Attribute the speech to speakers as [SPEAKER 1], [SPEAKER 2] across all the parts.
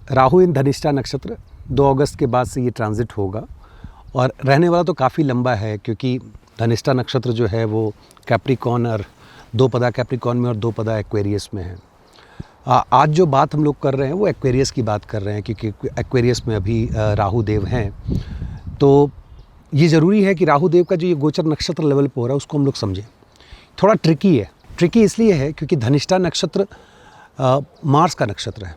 [SPEAKER 1] राहु इन धनिष्ठा नक्षत्र 2 अगस्त के बाद से ये ट्रांजिट होगा और रहने वाला तो काफ़ी लंबा है, क्योंकि धनिष्ठा नक्षत्र जो है वो कैप्रिकॉर्न और 2 पदा कैप्रिकॉर्न में और 2 पदा एक्वेरियस में है। आज जो बात हम लोग कर रहे हैं वो एक्वेरियस की बात कर रहे हैं, क्योंकि एक्वेरियस में अभी राहु देव हैं। तो ये ज़रूरी है कि राहु देव का जो ये गोचर नक्षत्र लेवल पे हो रहा है उसको हम लोग समझें। थोड़ा ट्रिकी है। ट्रिकी इसलिए है क्योंकि धनिष्ठा नक्षत्र मार्स का नक्षत्र है,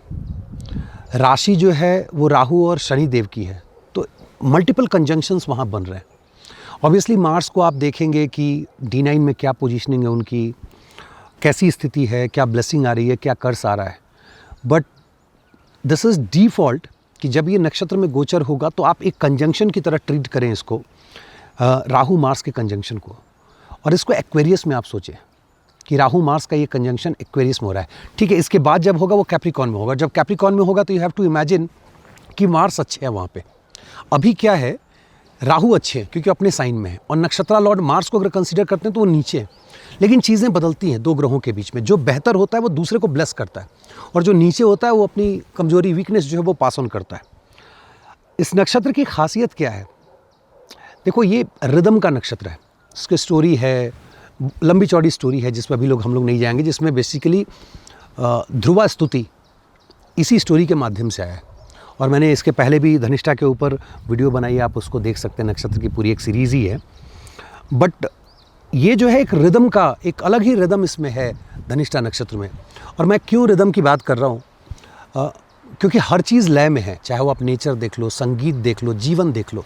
[SPEAKER 1] राशि जो है वो राहु और शनि देव की है, तो मल्टीपल कंजंक्शंस वहाँ बन रहे हैं। ऑब्वियसली मार्स को आप देखेंगे कि D9 में क्या पोजीशनिंग है उनकी, कैसी स्थिति है, क्या ब्लेसिंग आ रही है, क्या कर्स आ रहा है। बट दिस इज़ डिफ़ॉल्ट कि जब ये नक्षत्र में गोचर होगा तो आप एक कंजंक्शन की तरह ट्रीट करें इसको, राहु मार्स के कंजंक्शन को, और इसको एक्वेरियस में आप सोचें कि राहु मार्स का ये कंजंक्शन एक्वेरियस में हो रहा है। ठीक है, इसके बाद जब होगा वो कैप्रिकॉर्न में होगा। जब कैप्रिकॉर्न में होगा तो यू हैव टू इमेजिन कि मार्स अच्छे है वहाँ पे। अभी क्या है, राहु अच्छे हैं क्योंकि अपने साइन में है, और नक्षत्रा लॉर्ड मार्स को अगर कंसीडर करते हैं तो वो नीचे है। लेकिन चीज़ें बदलती हैं 2 ग्रहों के बीच में। जो बेहतर होता है वो दूसरे को ब्लेस करता है, और जो नीचे होता है वो अपनी कमजोरी वीकनेस जो है वो पास ऑन करता है। इस नक्षत्र की खासियत क्या है? देखो, ये रिदम का नक्षत्र है। इसकी स्टोरी है, लंबी चौड़ी स्टोरी है जिसमें अभी हम लोग नहीं जाएंगे, जिसमें बेसिकली ध्रुवा स्तुति इसी स्टोरी के माध्यम से आया है। और मैंने इसके पहले भी धनिष्ठा के ऊपर वीडियो बनाई है, आप उसको देख सकते हैं। नक्षत्र की पूरी एक सीरीज़ ही है। बट ये जो है एक रिदम का, एक अलग ही रिदम इसमें है धनिष्ठा नक्षत्र में। और मैं क्यों रिदम की बात कर रहा हूँ, क्योंकि हर चीज़ लय में है। चाहे वो आप नेचर देख लो, संगीत देख लो, जीवन देख लो।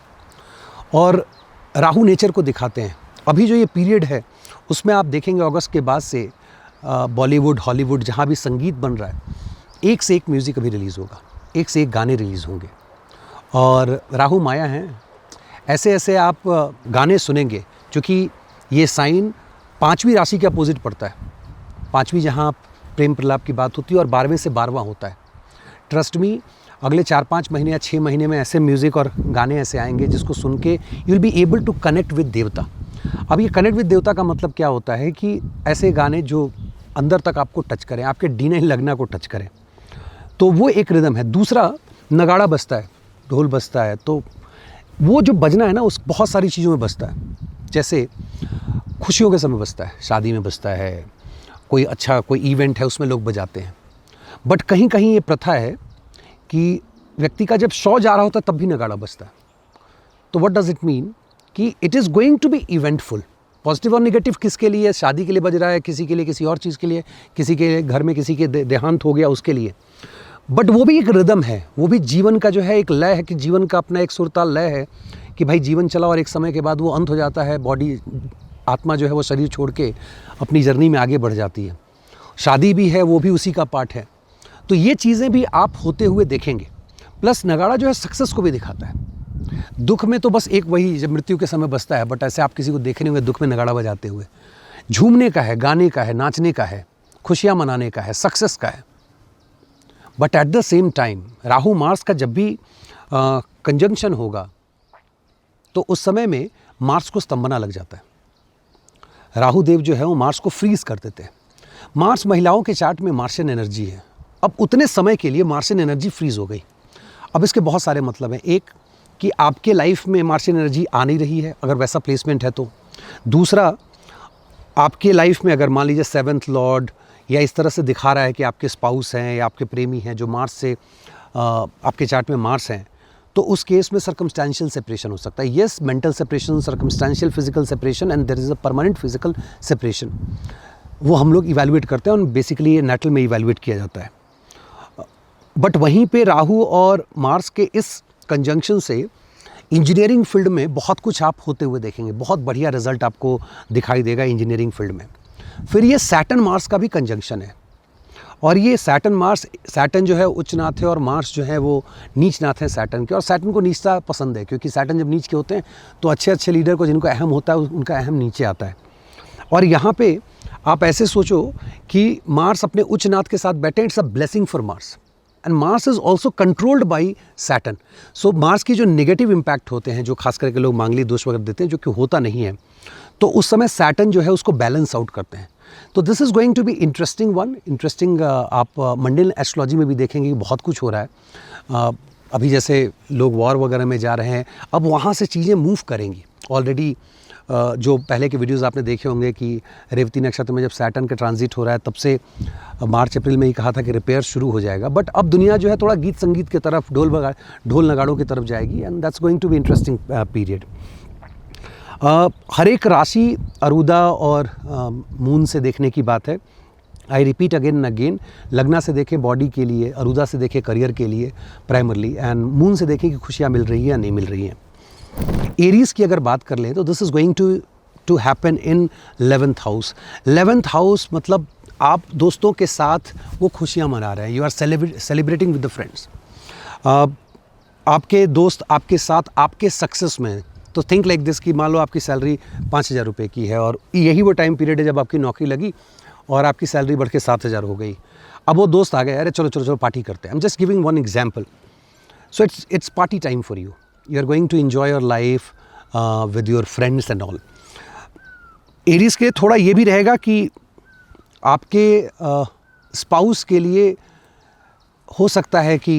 [SPEAKER 1] और राहु नेचर को दिखाते हैं। अभी जो ये पीरियड है उसमें आप देखेंगे अगस्त के बाद से बॉलीवुड, हॉलीवुड, जहाँ भी संगीत बन रहा है, एक से एक म्यूज़िक अभी रिलीज़ होगा, एक से एक गाने रिलीज़ होंगे। और राहु माया हैं, ऐसे ऐसे आप गाने सुनेंगे, क्योंकि ये साइन 5वीं राशि के अपोजिट पड़ता है। 5वीं जहाँ प्रेम प्रलाप की बात होती है और 12वें से 12वां होता है। ट्रस्ट मी, अगले 4-5 महीने या 6 महीने में ऐसे म्यूज़िक और गाने ऐसे आएंगे जिसको सुन के you will be able to connect with देवता। अब ये कनेक्ट विद देवता का मतलब क्या होता है कि ऐसे गाने जो अंदर तक आपको टच करें, आपके D9 लगना को टच करें, तो वो एक रिदम है। दूसरा, नगाड़ा बजता है, ढोल बजता है, तो वो जो बजना है ना, उस बहुत सारी चीज़ों में बजता है। जैसे खुशियों के समय बजता है, शादी में बजता है, कोई अच्छा कोई इवेंट है उसमें लोग बजाते हैं। बट कहीं कहीं ये प्रथा है कि व्यक्ति का जब शौ जा रहा होता है तब भी नगाड़ा बजता है। तो व्हाट डज इट मीन कि it is going to be eventful. Positive और नेगेटिव किसके लिए? शादी के लिए बज रहा है, किसी के लिए किसी और चीज़ के लिए, किसी के घर में किसी के देहांत हो गया उसके लिए। बट वो भी एक रिदम है, वो भी जीवन का जो है एक लय है, कि जीवन का अपना एक सुरताल लय है कि भाई जीवन चला और एक समय के बाद वो अंत हो जाता है। बॉडी, आत्मा जो है वो शरीर छोड़ के अपनी जर्नी में आगे बढ़ जाती है। शादी भी है, वो भी उसी का पार्ट है। तो ये चीज़ें भी आप होते हुए देखेंगे। प्लस नगाड़ा जो है सक्सेस को भी दिखाता है। दुख में तो बस एक वही जब मृत्यु के समय बजता है, बट ऐसे आप किसी को देखे नहीं हुए दुख में नगाड़ा बजाते हुए। झूमने का है, गाने का है, नाचने का है, खुशियाँ मनाने का है, सक्सेस का है। But at the same time Rahu Mars का जब भी कंजंक्शन होगा तो उस समय में मार्स को स्तंभना लग जाता है। राहु देव जो है वो मार्स को फ्रीज कर देते हैं। मार्स महिलाओं के चार्ट में मार्शियन एनर्जी है। अब उतने समय के लिए मार्शियन एनर्जी फ्रीज हो गई। अब इसके बहुत सारे मतलब हैं। एक, कि आपके लाइफ में मार्शियन एनर्जी आ नहीं रही है, अगर वैसा प्लेसमेंट है तो। दूसरा, आपके लाइफ में अगर मान लीजिए 7th लॉर्ड या इस तरह से दिखा रहा है कि आपके स्पाउस हैं या आपके प्रेमी हैं जो मार्स से आपके चार्ट में मार्स हैं, तो उस केस में सर्कमस्टेंशियल सेपरेशन हो सकता है। Yes, mental separation, circumstantial physical separation, and there is a permanent physical separation. वो हम लोग इवैल्यूएट करते हैं और बेसिकली ये नेटल में इवैल्यूएट किया जाता है। बट वहीं पे राहु और मार्स के इस कंजंक्शन से इंजीनियरिंग फील्ड में बहुत कुछ आप होते हुए देखेंगे। बहुत बढ़िया रिजल्ट आपको दिखाई देगा इंजीनियरिंग फील्ड में। फिर ये सैटर्न मार्स का भी कंजंक्शन है, और ये सैटर्न मार्स, सैटर्न जो है उच्च नाथ है और मार्स जो है वो नीच नाथ है सैटर्न के। और सैटर्न को नीचता पसंद है, क्योंकि सैटर्न जब नीच के होते हैं तो अच्छे अच्छे लीडर को, जिनको अहम होता है, उनका अहम नीचे आता है। और यहाँ पे आप ऐसे सोचो कि मार्स अपने उच्च नाथ के साथ बैठे, it's a blessing for Mars. And Mars is also controlled by Saturn. So Mars की जो नेगेटिव इम्पैक्ट होते हैं, जो खास करके लोग मांगलिक दोष वगैरह देते हैं, जो कि होता नहीं है, तो उस समय सैटर्न जो है उसको बैलेंस आउट करते हैं। तो this is going to be interesting one. Interesting आप मंडल एस्ट्रोलॉजी में भी देखेंगे कि बहुत कुछ हो रहा है। अभी जैसे लोग वॉर वगैरह में जा रहे हैं, अब वहाँ से चीज़ें मूव करेंगी। ऑलरेडी जो पहले के वीडियोस आपने देखे होंगे कि रेवती नक्षत्र में जब सैटर्न का ट्रांजिट हो रहा है, तब से मार्च अप्रैल में ही कहा था कि रिपेयर शुरू हो जाएगा। बट अब दुनिया जो है थोड़ा गीत संगीत की तरफ, ढोल नगाड़ों की तरफ जाएगी, and that's going to be interesting period. हर एक राशि अरुदा और मून से देखने की बात है। I repeat again and again, लग्ना से देखें बॉडी के लिए, अरुदा से देखें करियर के लिए प्राइमरली, एंड मून से देखें कि खुशियाँ मिल रही है या नहीं मिल रही हैं। एरीज की अगर बात कर लें तो this is going to happen in 11th house. 11th house मतलब आप दोस्तों के साथ वो खुशियाँ मना रहे हैं, you are celebrating with the friends. आपके दोस्त आपके साथ आपके सक्सेस में, तो थिंक लाइक दिस कि मान लो आपकी सैलरी 5,000 रुपये की है और यही वो टाइम पीरियड है जब आपकी नौकरी लगी और आपकी सैलरी बढ़ के 7,000 हो गई। अब वो दोस्त आ गए, अरे चलो चलो चलो पार्टी करते हैं। I am just giving one example. So it's party time for you. You are going to enjoy your life with your friends and all. Aries के थोड़ा ये भी रहेगा कि आपके स्पाउस के लिए हो सकता है कि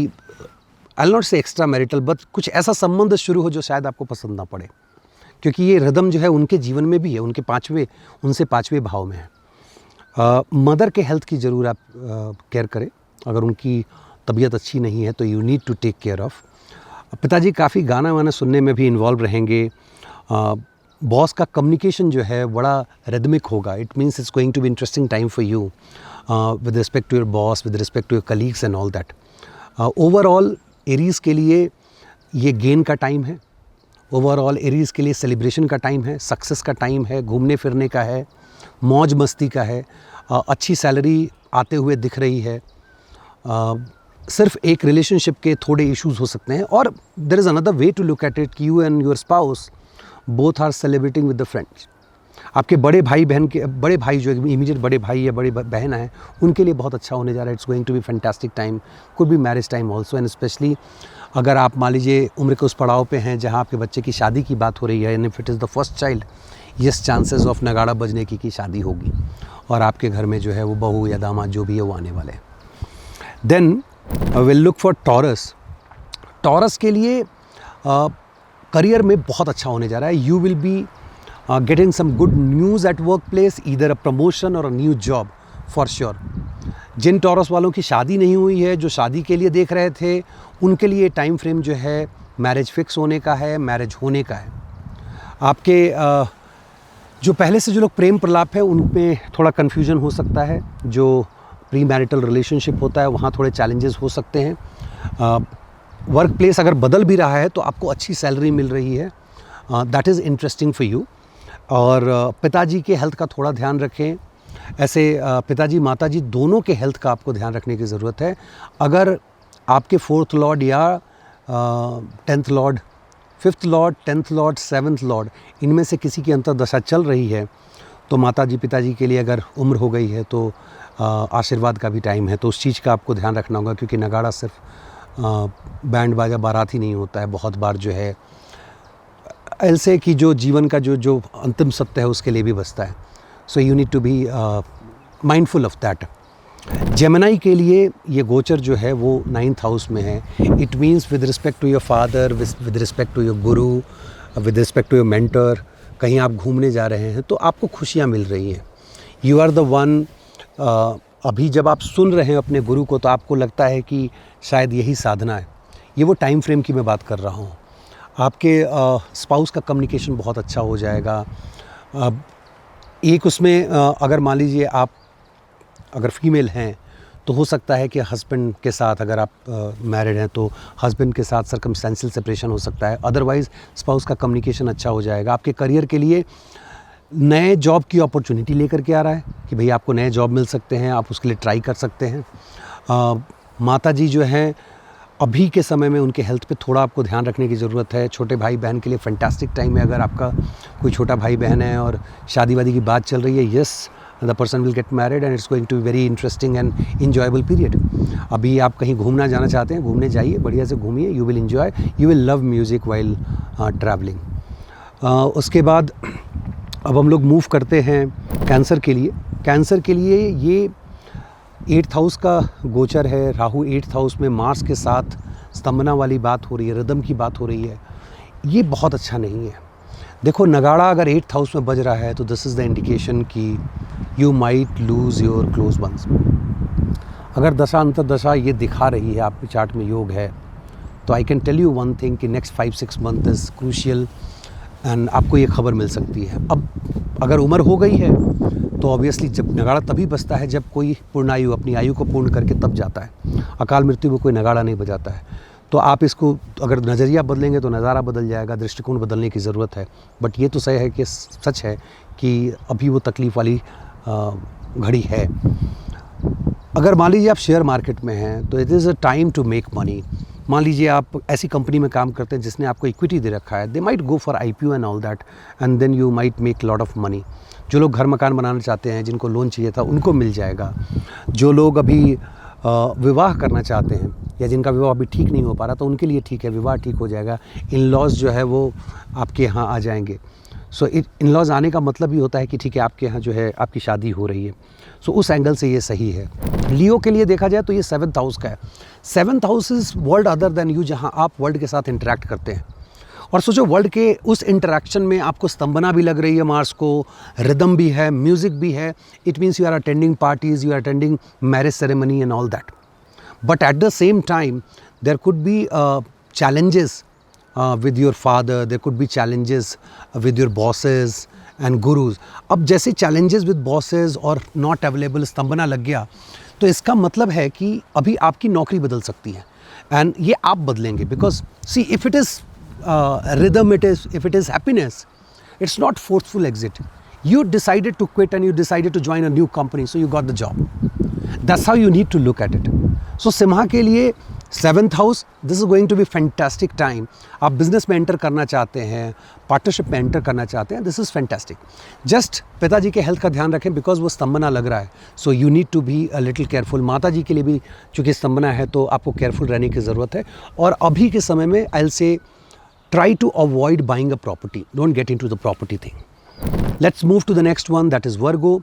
[SPEAKER 1] आई विल नॉट से एक्स्ट्रा मैरिटल, बट कुछ ऐसा संबंध शुरू हो जो शायद आपको पसंद ना पड़े, क्योंकि ये रिदम जो है उनके जीवन में भी है, उनसे पाँचवें भाव में है। मदर के हेल्थ की ज़रूर आप केयर करें। अगर उनकी तबीयत अच्छी नहीं है तो you need to take care of. पिताजी काफ़ी गाना वाना सुनने में भी इन्वॉल्व रहेंगे। बॉस का कम्युनिकेशन जो है बड़ा रिदमिक होगा। It means it's going to be interesting time for you with respect to your boss, with respect to your colleagues and all that. Overall Aries के लिए ये गेन का टाइम है। ओवरऑल एरीज़ के लिए सेलिब्रेशन का time है, success का टाइम है, घूमने फिरने का है, मौज मस्ती का है। अच्छी सैलरी आते हुए दिख रही है। सिर्फ एक रिलेशनशिप के थोड़े इश्यूज हो सकते हैं, और there is another way to look at it कि you and your spouse both are celebrating with the friends. आपके बड़े भाई जो इमीडिएट बड़े भाई या बड़ी बहन है, उनके लिए बहुत अच्छा होने जा रहा है। It's going to be fantastic time, could be marriage time also, and specially अगर आप मान लीजिए उम्र के उस पड़ाव पे हैं जहाँ आपके बच्चे की शादी की बात हो रही है, and if it is the first child, yes chances of नगाड़ा बजने की शादी होगी और आपके घर में जो है वो बहू या दामाद जो भी है वो आने वाले हैं। Then will look for Taurus. Taurus के लिए करियर में बहुत अच्छा होने जा रहा है। You will be getting some good news at work place, either a promotion or a new job for sure. जिन टॉरस वालों की शादी नहीं हुई है, जो शादी के लिए देख रहे थे, उनके लिए टाइम फ्रेम जो है मैरिज फिक्स होने का है, मैरिज होने का है। आपके जो पहले से जो लोग प्रेम प्रलाप है उनमें थोड़ा कन्फ्यूजन हो सकता है। जो प्री मैरिटल रिलेशनशिप होता है वहाँ थोड़े चैलेंजेस हो सकते हैं। वर्क प्लेस अगर बदल भी रहा है तो आपको अच्छी सैलरी मिल रही है, that is interesting for you. और पिताजी के हेल्थ का थोड़ा ध्यान रखें। ऐसे पिताजी माताजी दोनों के हेल्थ का आपको ध्यान रखने की ज़रूरत है। अगर आपके 4th लॉर्ड या 10th Lord, 5th Lord, 10th Lord, 7th Lord, इनमें से किसी की अंतर्दशा चल रही है तो माताजी पिताजी के लिए अगर उम्र हो गई है तो आशीर्वाद का भी टाइम है, तो उस चीज़ का आपको ध्यान रखना होगा, क्योंकि नगाड़ा सिर्फ बैंड बाजा बारात ही नहीं होता है। बहुत बार जो है ऐसे कि जो जीवन का जो अंतिम सत्य है उसके लिए भी बचता है। So you need to be mindful of that. Gemini के लिए ये गोचर जो है वो 9th हाउस में है। It means with respect to your father, with respect to your guru, with respect to your mentor, कहीं आप घूमने जा रहे हैं तो आपको खुशियाँ मिल रही हैं। You are the one. अभी जब आप सुन रहे हैं अपने गुरु को तो आपको लगता है कि शायद यही साधना है। ये वो टाइम फ्रेम की मैं बात कर रहा हूँ। आपके स्पाउस का कम्युनिकेशन बहुत अच्छा हो जाएगा। एक उसमें अगर मान लीजिए आप अगर फीमेल हैं तो हो सकता है कि हस्बैंड के साथ, अगर आप मैरिड हैं तो हस्बैंड के साथ सर्कमस्टेंशियल सेपरेशन हो सकता है। अदरवाइज़ स्पाउस का कम्युनिकेशन अच्छा हो जाएगा। आपके करियर के लिए नए जॉब की अपॉर्चुनिटी लेकर के आ रहा है कि भई आपको नए जॉब मिल सकते हैं, आप उसके लिए ट्राई कर सकते हैं। माता जी जो हैं अभी के समय में उनके हेल्थ पे थोड़ा आपको ध्यान रखने की ज़रूरत है। छोटे भाई बहन के लिए फैंटास्टिक टाइम है। अगर आपका कोई छोटा भाई बहन है और शादी वादी की बात चल रही है, yes the person will get married and it's going to be very interesting and enjoyable period. अभी आप कहीं घूमना जाना चाहते हैं, घूमने जाइए, बढ़िया से घूमिए, you will enjoy, you will love music while travelling. उसके बाद अब हम लोग मूव करते हैं कैंसर के लिए। कैंसर के लिए ये 8th हाउस का गोचर है। राहु 8th हाउस में मार्स के साथ स्तंभना वाली बात हो रही है, रिदम की बात हो रही है, ये बहुत अच्छा नहीं है। देखो नगाड़ा अगर 8th हाउस में बज रहा है तो दिस इज़ द इंडिकेशन कि you might lose your close ones. अगर दशा अंतर्दशा ये दिखा रही है आपके चार्ट में योग है, तो I can tell you one thing कि next 5-6 month is crucial and आपको ये खबर मिल सकती है। अब अगर उम्र हो गई है तो ऑब्वियसली जब नगाड़ा तभी बजता है जब कोई पूर्णायु अपनी आयु को पूर्ण करके तब जाता है। अकाल मृत्यु में कोई नगाड़ा नहीं बजाता है। तो आप इसको अगर नज़रिया बदलेंगे तो नज़ारा बदल जाएगा, दृष्टिकोण बदलने की ज़रूरत है। बट ये तो सही है कि सच है कि अभी वो तकलीफ़ वाली घड़ी है। अगर मान लीजिए आप शेयर मार्केट में हैं तो it is a time to make money. मान लीजिए आप ऐसी कंपनी में काम करते हैं जिसने आपको इक्विटी दे रखा है, they might go for IPO and all that and then you might make lot of money. जो लोग घर मकान बनाना चाहते हैं, जिनको लोन चाहिए था, उनको मिल जाएगा। जो लोग अभी विवाह करना चाहते हैं या जिनका विवाह अभी ठीक नहीं हो पा रहा तो उनके लिए ठीक है, विवाह ठीक हो जाएगा। इन लॉज जो है वो आपके यहाँ आ जाएंगे। सो इन लॉज आने का मतलब ही होता है कि ठीक है आपके यहाँ जो है आपकी शादी हो रही है। सो उस एंगल से ये सही है। लियो के लिए देखा जाए तो ये 7th हाउस का है। 7th house is world other than you, जहाँ आप वर्ल्ड के साथ इंटरेक्ट करते हैं। और सोचो वर्ल्ड के उस इंटरेक्शन में आपको स्तंभना भी लग रही है मार्स को, रिदम भी है, म्यूज़िक भी है। It means you are attending parties, you are attending marriage ceremony and all that. But at the same time, there could be challenges with your father, there could be challenges with your bosses and gurus. अब जैसे challenges with bosses और not available स्तंभना लग गया तो इसका मतलब है कि अभी आपकी नौकरी बदल सकती है and ये आप बदलेंगे because see if it is rhythm, if it is happiness, it's not forceful exit. You decided to quit and you decided to join a new company, so you got the job. That's how you need to look at it. So Simha के लिए 7th house, this is going to be fantastic time. आप business में enter करना चाहते हैं, partnership में enter करना चाहते हैं, दिस इज़ फैंटास्टिक। जस्ट पिताजी के हेल्थ का ध्यान रखें बिकॉज वो स्तंभना लग रहा है, so you need to be a little careful. माता जी के लिए भी चूँकि स्तंभना है तो आपको केयरफुल रहने की ज़रूरत है। और अभी के समय में I will say try to avoid buying a property, don't get into the property thing. Let's move to the next one, that is Virgo.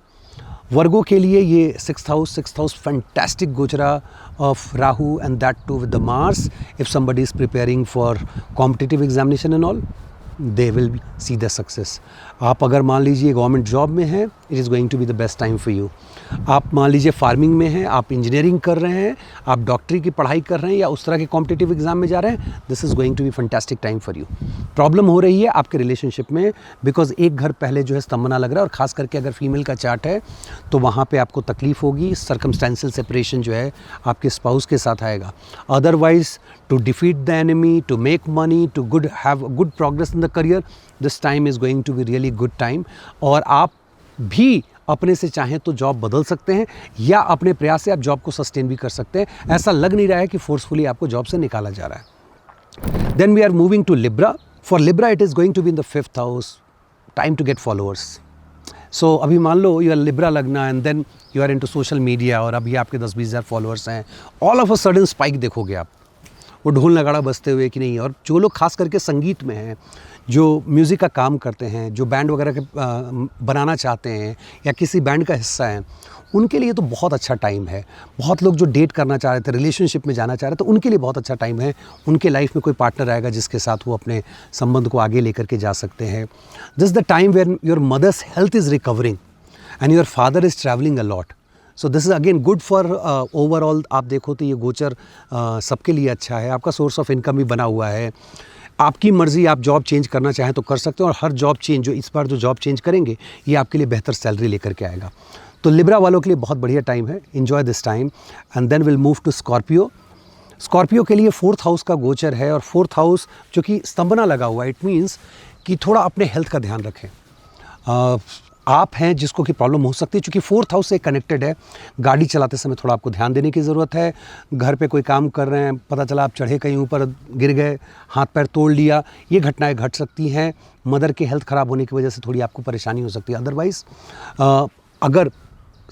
[SPEAKER 1] Virgo के लिए ये 6th house fantastic gochara of Rahu and that too with the Mars. If somebody is preparing for competitive examination and all, they will see the success. आप अगर मान लीजिए government job में हैं, it is going to be the best time for you. आप मान लीजिए farming में हैं, आप इंजीनियरिंग कर रहे हैं, आप डॉक्टरी की पढ़ाई कर रहे हैं या उस तरह के कॉम्पिटिटिव एग्जाम में जा रहे हैं, this is going to be fantastic time for you. Problem हो रही है आपके रिलेशनशिप में बिकॉज एक घर पहले जो है स्तंभना लग रहा है और ख़ास करके अगर फीमेल का चार्ट है तो वहाँ पे आपको तकलीफ़ होगी। सर्कमस्टेंशियल सेपरेशन जो है आपके स्पाउस के साथ आएगा। Otherwise to defeat the enemy, to make money, to have good progress in the career, this time is going to be really good time. और आप भी अपने से चाहें तो जॉब बदल सकते हैं या अपने प्रयास से आप जॉब को सस्टेन भी कर सकते हैं। ऐसा लग नहीं रहा है कि फोर्सफुली आपको जॉब से निकाला जा रहा है। Then we are moving to Libra. For Libra it is going to be in the 5th house, time to get followers. So अभी मान लो you are Libra lagna and then you are into social media और अभी आपके 10-20 हज़ार followers हैं, all of a sudden spike देखोगे आप, वो ढोल नगाड़ा बजते हुए कि नहीं। और जो लोग खास करके संगीत में हैं, जो म्यूज़िक का काम करते हैं, जो बैंड वगैरह के बनाना चाहते हैं या किसी बैंड का हिस्सा हैं, उनके लिए तो बहुत अच्छा टाइम है। बहुत लोग जो डेट करना चाह रहे थे, रिलेशनशिप में जाना चाह रहे थे, उनके लिए बहुत अच्छा टाइम है। उनके लाइफ में कोई पार्टनर आएगा जिसके साथ वो अपने संबंध को आगे लेकर के जा सकते हैं। This is the time where your mother's health is recovering and your father is travelling a lot. So this is again good for overall. आप देखो तो ये गोचर सबके लिए अच्छा है। आपका सोर्स ऑफ इनकम भी बना हुआ है। आपकी मर्ज़ी, आप जॉब चेंज करना चाहें तो कर सकते हैं और हर जॉब चेंज जो इस बार जो जॉब चेंज करेंगे ये आपके लिए बेहतर सैलरी लेकर के आएगा। तो लिब्रा वालों के लिए बहुत बढ़िया टाइम है। Enjoy this time and then will move to Scorpio. Scorpio के लिए 4th हाउस का गोचर है और 4th हाउस जो कि स्तंभना लगा हुआ है, इट मीन्स कि थोड़ा अपने हेल्थ का ध्यान रखें। आप हैं जिसको कि प्रॉब्लम हो सकती है, चूँकि 4th हाउस से कनेक्टेड है। गाड़ी चलाते समय थोड़ा आपको ध्यान देने की ज़रूरत है। घर पे कोई काम कर रहे हैं, पता चला आप चढ़े कहीं ऊपर, गिर गए, हाथ पैर तोड़ लिया, ये घटनाएं घट सकती हैं। मदर की हेल्थ ख़राब होने की वजह से थोड़ी आपको परेशानी हो सकती है। अदरवाइज़ अगर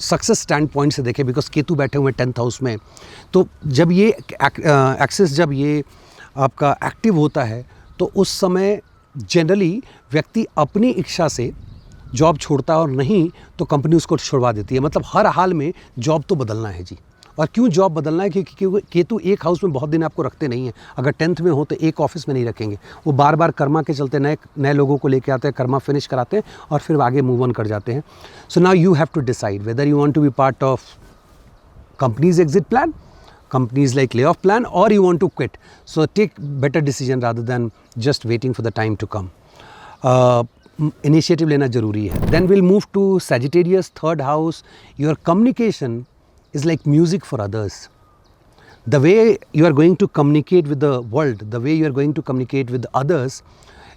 [SPEAKER 1] सक्सेस स्टैंड पॉइंट से देखें, बिकॉज केतु बैठे हुए हैं 10th हाउस में, तो जब ये एक्सेस जब ये आपका एक्टिव होता है तो उस समय जनरली व्यक्ति अपनी इच्छा से जॉब छोड़ता है और नहीं तो कंपनी उसको छुड़वा देती है। मतलब हर हाल में जॉब तो बदलना है जी, और क्यों जॉब बदलना है, क्योंकि केतु एक हाउस में बहुत दिन आपको रखते नहीं हैं। अगर 10th में हो तो एक ऑफिस में नहीं रखेंगे, वो बार बार कर्मा के चलते नए लोगों को लेके आते हैं, कर्मा फिनिश कराते हैं और फिर आगे मूव ऑन कर जाते हैं। So now you have to decide whether you want to be part of companies exit plan, companies like layoff plan, or you want to quit. So take better decision rather than just waiting for the time to come. Initiative लेना जरूरी है. Then we'll move to Sagittarius, third house. Your communication is like music for others. The way you are going to communicate with the world, the way you are going to communicate with others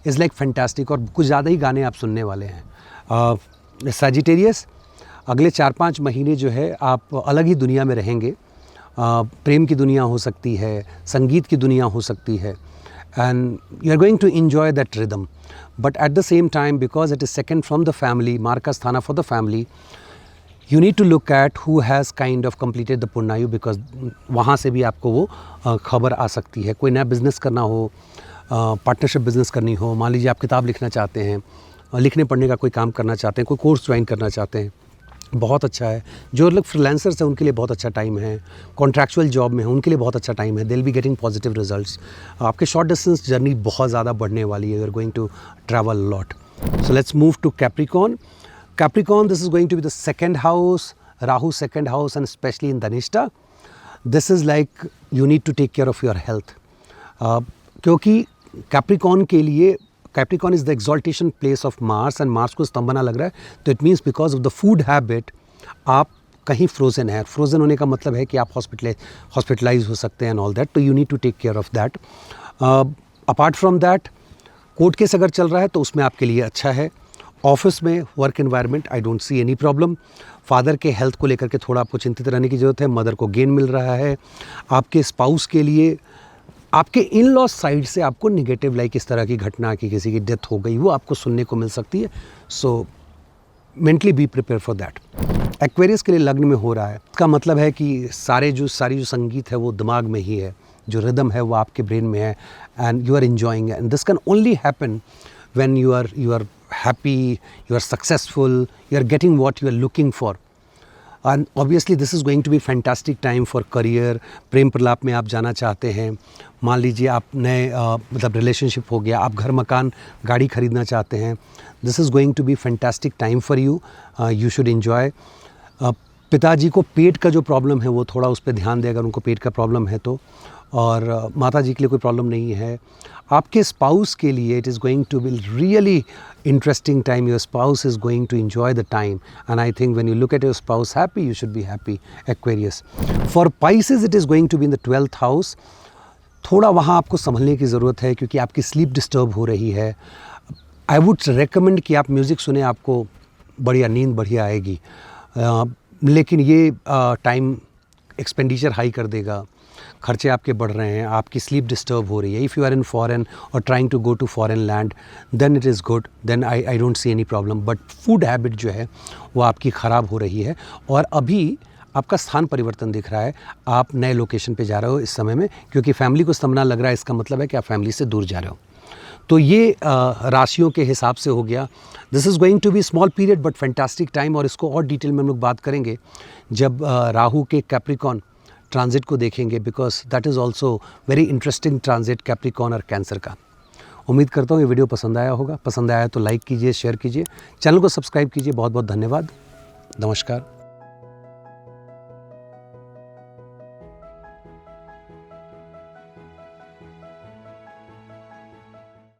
[SPEAKER 1] is like fantastic. और कुछ ज़्यादा ही गाने आप सुनने वाले हैं. Sagittarius, अगले 4-5 महीने जो है आप अलग ही दुनिया में रहेंगे. प्रेम की दुनिया हो सकती है, संगीत की दुनिया हो सकती है, and you are going to enjoy that rhythm. But at the same time, because it is second from the family, मार का स्थाना for the family, you need to look at who has kind of completed the पुण्यु, because वहाँ से भी आपको वो खबर आ सकती है. कोई नया बिज़नेस करना हो, पार्टनरशिप बिज़नेस करनी हो, मान लीजिए आप किताब लिखना चाहते हैं, लिखने पढ़ने का कोई काम करना चाहते हैं, कोई कोर्स ज्वाइन करना चाहते हैं, बहुत अच्छा है. जो लोग फ्रीलांसर्स हैं उनके लिए बहुत अच्छा टाइम है. कॉन्ट्रैक्चुअल जॉब में है उनके लिए बहुत अच्छा टाइम है. They will be getting positive results. आपके शॉर्ट डिस्टेंस जर्नी बहुत ज़्यादा बढ़ने वाली है. You are going to travel lot. So let's move to Capricorn. Capricorn, this is going to be the second house, Rahu second house, and specially in Dhanishtha. This is like you need to take care of your health, क्योंकि Capricorn के लिए Capricorn is the exaltation place of Mars, and Mars को स्तंभना लग रहा है. तो it means because of the food habit आप कहीं फ्रोजन है. फ्रोजन होने का मतलब है कि आप हॉस्पिटलाइज हो सकते हैं एंड ऑल दैट. तो you need to take care of that. Apart from that, court case अगर चल रहा है तो उसमें आपके लिए अच्छा है. ऑफिस में work environment, I don't see any problem. Father के हेल्थ को लेकर के थोड़ा आपको चिंतित रहने की ज़रूरत है. मदर को गेन मिल रहा है. आपके स्पाउस के लिए आपके इन लॉस साइड से आपको निगेटिव, लाइक इस तरह की घटना की किसी की डेथ हो गई, वो आपको सुनने को मिल सकती है. सो mentally be prepare for that. Aquarius के लिए लग्न में हो रहा है, इसका मतलब है कि सारी जो संगीत है वो दिमाग में ही है, जो रिदम है वो आपके ब्रेन में है, and you are enjoying. And this can only happen when you are happy, you are successful, you are getting what you are looking for. And obviously this is going to be fantastic time for career. प्रेम प्रलाप में आप जाना चाहते हैं, मान लीजिए आप नए मतलब रिलेशनशिप हो गया, आप घर मकान गाड़ी खरीदना चाहते हैं, this is going to be fantastic time for you. You should enjoy. पिताजी को पेट का जो प्रॉब्लम है वो थोड़ा उस पर ध्यान दें अगर उनको पेट का प्रॉब्लम है तो. और माता जी के लिए कोई प्रॉब्लम नहीं है. आपके स्पाउस के लिए it is going to be really interesting time. Your spouse is going to enjoy the time, and I think when you look at your spouse happy, you should be happy. Aquarius. For Pisces, it is going to be in the 12th house. थोड़ा वहाँ आपको संभलने की ज़रूरत है क्योंकि आपकी sleep disturb हो रही है. आई वुड रिकमेंड कि आप म्यूज़िक सुने, आपको बढ़िया नींद बढ़िया आएगी. लेकिन ये टाइम एक्सपेंडिचर हाई कर देगा, खर्चे आपके बढ़ रहे हैं, आपकी स्लीप डिस्टर्ब हो रही है. If you are in foreign or trying to go to foreign land, then it is good, then I don't see any problem. But food habit जो है वो आपकी ख़राब हो रही है. और अभी आपका स्थान परिवर्तन दिख रहा है, आप नए लोकेशन पे जा रहे हो इस समय में, क्योंकि फैमिली को स्तंभना लग रहा है. इसका मतलब है कि आप फैमिली से दूर जा रहे हो. तो ये राशियों के हिसाब से हो गया. This is going to be small period but fantastic time. और इसको और डिटेल में हम लोग बात करेंगे जब राहु के कैप्रिकॉन ट्रांजिट को देखेंगे, because that is also very interesting transit Capricorn और कैंसर का. उम्मीद करता हूँ ये वीडियो पसंद आया होगा. पसंद आया तो लाइक कीजिए, शेयर कीजिए, चैनल को सब्सक्राइब कीजिए. बहुत बहुत धन्यवाद. नमस्कार.